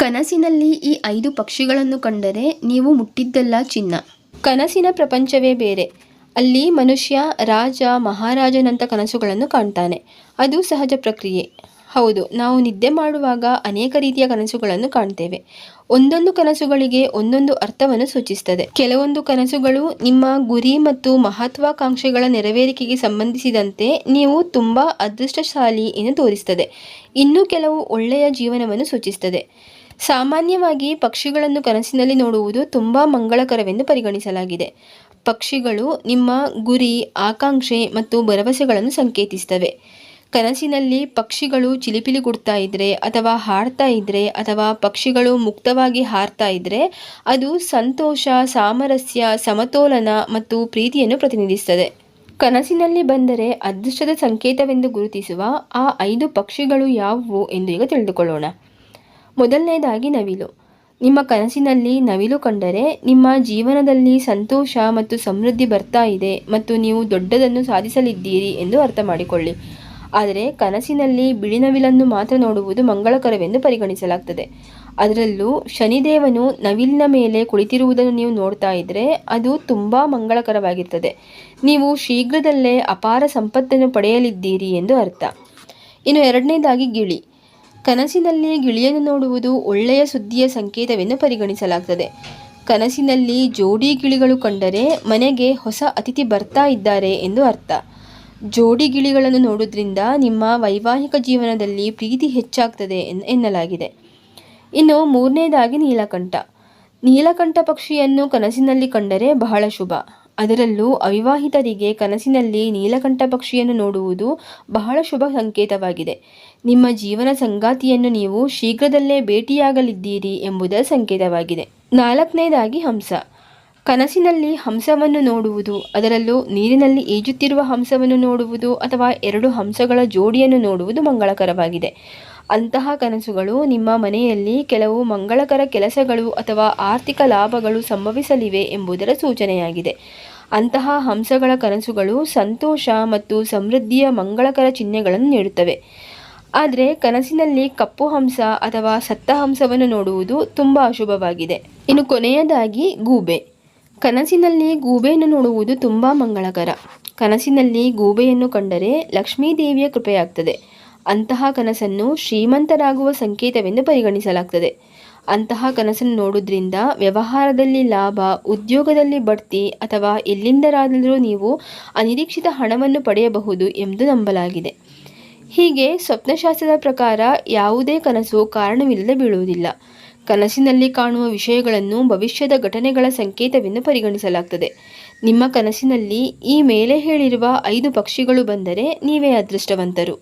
ಕನಸಿನಲ್ಲಿ ಈ 5 ಪಕ್ಷಿಗಳನ್ನು ಕಂಡರೆ ನೀವು ಮುಟ್ಟಿದ್ದೆಲ್ಲ ಚಿನ್ನ. ಕನಸಿನ ಪ್ರಪಂಚವೇ ಬೇರೆ. ಅಲ್ಲಿ ಮನುಷ್ಯ ರಾಜ ಮಹಾರಾಜನಂಥ ಕನಸುಗಳನ್ನು ಕಾಣ್ತಾನೆ. ಅದು ಸಹಜ ಪ್ರಕ್ರಿಯೆ. ಹೌದು, ನಾವು ನಿದ್ದೆ ಮಾಡುವಾಗ ಅನೇಕ ರೀತಿಯ ಕನಸುಗಳನ್ನು ಕಾಣ್ತೇವೆ. ಒಂದೊಂದು ಕನಸುಗಳಿಗೆ ಒಂದೊಂದು ಅರ್ಥವನ್ನು ಸೂಚಿಸುತ್ತದೆ. ಕೆಲವೊಂದು ಕನಸುಗಳು ನಿಮ್ಮ ಗುರಿ ಮತ್ತು ಮಹತ್ವಾಕಾಂಕ್ಷೆಗಳ ನೆರವೇರಿಕೆಗೆ ಸಂಬಂಧಿಸಿದಂತೆ ನೀವು ತುಂಬ ಅದೃಷ್ಟಶಾಲಿ ಎಂದು ತೋರಿಸುತ್ತದೆ. ಇನ್ನು ಕೆಲವು ಒಳ್ಳೆಯ ಜೀವನವನ್ನು ಸೂಚಿಸುತ್ತದೆ. ಸಾಮಾನ್ಯವಾಗಿ ಪಕ್ಷಿಗಳನ್ನು ಕನಸಿನಲ್ಲಿ ನೋಡುವುದು ತುಂಬ ಮಂಗಳಕರವೆಂದು ಪರಿಗಣಿಸಲಾಗಿದೆ. ಪಕ್ಷಿಗಳು ನಿಮ್ಮ ಗುರಿ, ಆಕಾಂಕ್ಷೆ ಮತ್ತು ಭರವಸೆಗಳನ್ನು ಸಂಕೇತಿಸುತ್ತವೆ. ಕನಸಿನಲ್ಲಿ ಪಕ್ಷಿಗಳು ಚಿಲಿಪಿಲಿಗುಡ್ತಾ ಇದ್ದರೆ ಅಥವಾ ಹಾಡ್ತಾ ಇದ್ದರೆ ಅಥವಾ ಪಕ್ಷಿಗಳು ಮುಕ್ತವಾಗಿ ಹಾರ್ತಾ ಇದ್ದರೆ ಅದು ಸಂತೋಷ, ಸಾಮರಸ್ಯ, ಸಮತೋಲನ ಮತ್ತು ಪ್ರೀತಿಯನ್ನು ಪ್ರತಿನಿಧಿಸುತ್ತದೆ. ಕನಸಿನಲ್ಲಿ ಬಂದರೆ ಅದೃಷ್ಟದ ಸಂಕೇತವೆಂದು ಗುರುತಿಸುವ ಆ 5 ಪಕ್ಷಿಗಳು ಯಾವುವು ಎಂದು ಈಗ ತಿಳಿದುಕೊಳ್ಳೋಣ. ಮೊದಲನೇದಾಗಿ ನವಿಲು. ನಿಮ್ಮ ಕನಸಿನಲ್ಲಿ ನವಿಲು ಕಂಡರೆ ನಿಮ್ಮ ಜೀವನದಲ್ಲಿ ಸಂತೋಷ ಮತ್ತು ಸಮೃದ್ಧಿ ಬರ್ತಾ ಇದೆ ಮತ್ತು ನೀವು ದೊಡ್ಡದನ್ನು ಸಾಧಿಸಲಿದ್ದೀರಿ ಎಂದು ಅರ್ಥ ಮಾಡಿಕೊಳ್ಳಿ. ಆದರೆ ಕನಸಿನಲ್ಲಿ ಬಿಳಿ ನವಿಲನ್ನು ಮಾತ್ರ ನೋಡುವುದು ಮಂಗಳಕರವೆಂದು ಪರಿಗಣಿಸಲಾಗ್ತದೆ. ಅದರಲ್ಲೂ ಶನಿದೇವನು ನವಿಲಿನ ಮೇಲೆ ಕುಳಿತಿರುವುದನ್ನು ನೀವು ನೋಡ್ತಾ ಇದ್ದರೆ ಅದು ತುಂಬ ಮಂಗಳಕರವಾಗಿರ್ತದೆ. ನೀವು ಶೀಘ್ರದಲ್ಲೇ ಅಪಾರ ಸಂಪತ್ತನ್ನು ಪಡೆಯಲಿದ್ದೀರಿ ಎಂದು ಅರ್ಥ. ಇನ್ನು ಎರಡನೇದಾಗಿ ಗಿಳಿ. ಕನಸಿನಲ್ಲಿ ಗಿಳಿಯನ್ನು ನೋಡುವುದು ಒಳ್ಳೆಯ ಸುದ್ದಿಯ ಸಂಕೇತವೆಂದು ಪರಿಗಣಿಸಲಾಗ್ತದೆ. ಕನಸಿನಲ್ಲಿ ಜೋಡಿ ಗಿಳಿಗಳು ಕಂಡರೆ ಮನೆಗೆ ಹೊಸ ಅತಿಥಿ ಬರ್ತಾ ಇದ್ದಾರೆ ಎಂದು ಅರ್ಥ. ಜೋಡಿ ಗಿಳಿಗಳನ್ನು ನೋಡೋದ್ರಿಂದ ನಿಮ್ಮ ವೈವಾಹಿಕ ಜೀವನದಲ್ಲಿ ಪ್ರೀತಿ ಹೆಚ್ಚಾಗ್ತದೆ ಎನ್ನಲಾಗಿದೆ. ಇನ್ನು ಮೂರನೇದಾಗಿ ನೀಲಕಂಠ. ನೀಲಕಂಠ ಪಕ್ಷಿಯನ್ನು ಕನಸಿನಲ್ಲಿ ಕಂಡರೆ ಬಹಳ ಶುಭ. ಅದರಲ್ಲೂ ಅವಿವಾಹಿತರಿಗೆ ಕನಸಿನಲ್ಲಿ ನೀಲಕಂಠ ಪಕ್ಷಿಯನ್ನು ನೋಡುವುದು ಬಹಳ ಶುಭ ಸಂಕೇತವಾಗಿದೆ. ನಿಮ್ಮ ಜೀವನ ಸಂಗಾತಿಯನ್ನು ನೀವು ಶೀಘ್ರದಲ್ಲೇ ಭೇಟಿಯಾಗಲಿದ್ದೀರಿ ಎಂಬುದರ ಸಂಕೇತವಾಗಿದೆ. ನಾಲ್ಕನೇದಾಗಿ ಹಂಸ. ಕನಸಿನಲ್ಲಿ ಹಂಸವನ್ನು ನೋಡುವುದು, ಅದರಲ್ಲೂ ನೀರಿನಲ್ಲಿ ಈಜುತ್ತಿರುವ ಹಂಸವನ್ನು ನೋಡುವುದು ಅಥವಾ 2 ಹಂಸಗಳ ಜೋಡಿಯನ್ನು ನೋಡುವುದು ಮಂಗಳಕರವಾಗಿದೆ. ಅಂತಹ ಕನಸುಗಳು ನಿಮ್ಮ ಮನೆಯಲ್ಲಿ ಕೆಲವು ಮಂಗಳಕರ ಕೆಲಸಗಳು ಅಥವಾ ಆರ್ಥಿಕ ಲಾಭಗಳು ಸಂಭವಿಸಲಿವೆ ಎಂಬುದರ ಸೂಚನೆಯಾಗಿದೆ. ಅಂತಹ ಹಂಸಗಳ ಕನಸುಗಳು ಸಂತೋಷ ಮತ್ತು ಸಮೃದ್ಧಿಯ ಮಂಗಳಕರ ಚಿಹ್ನೆಗಳನ್ನು ನೀಡುತ್ತವೆ. ಆದರೆ ಕನಸಿನಲ್ಲಿ ಕಪ್ಪು ಹಂಸ ಅಥವಾ ಸತ್ತ ಹಂಸವನ್ನು ನೋಡುವುದು ತುಂಬ ಅಶುಭವಾಗಿದೆ. ಇನ್ನು ಕೊನೆಯದಾಗಿ ಗೂಬೆ. ಕನಸಿನಲ್ಲಿ ಗೂಬೆಯನ್ನು ನೋಡುವುದು ತುಂಬ ಮಂಗಳಕರ. ಕನಸಿನಲ್ಲಿ ಗೂಬೆಯನ್ನು ಕಂಡರೆ ಲಕ್ಷ್ಮೀದೇವಿಯ ಕೃಪೆಯಾಗ್ತದೆ. ಅಂತಹ ಕನಸನ್ನು ಶ್ರೀಮಂತರಾಗುವ ಸಂಕೇತವೆಂದು ಪರಿಗಣಿಸಲಾಗ್ತದೆ. ಅಂತಹ ಕನಸನ್ನು ನೋಡೋದ್ರಿಂದ ವ್ಯವಹಾರದಲ್ಲಿ ಲಾಭ, ಉದ್ಯೋಗದಲ್ಲಿ ಬಡ್ತಿ ಅಥವಾ ಎಲ್ಲಿಂದಲಾದರೂ ನೀವು ಅನಿರೀಕ್ಷಿತ ಹಣವನ್ನು ಪಡೆಯಬಹುದು ಎಂದು ನಂಬಲಾಗಿದೆ. ಹೀಗೆ ಸ್ವಪ್ನಶಾಸ್ತ್ರದ ಪ್ರಕಾರ ಯಾವುದೇ ಕನಸು ಕಾರಣವಿಲ್ಲದೆ ಬೀಳುವುದಿಲ್ಲ. ಕನಸಿನಲ್ಲಿ ಕಾಣುವ ವಿಷಯಗಳನ್ನು ಭವಿಷ್ಯದ ಘಟನೆಗಳ ಸಂಕೇತವೆಂದು ಪರಿಗಣಿಸಲಾಗ್ತದೆ. ನಿಮ್ಮ ಕನಸಿನಲ್ಲಿ ಈ ಮೇಲೆ ಹೇಳಿರುವ 5 ಪಕ್ಷಿಗಳು ಬಂದರೆ ನೀವೇ ಅದೃಷ್ಟವಂತರು.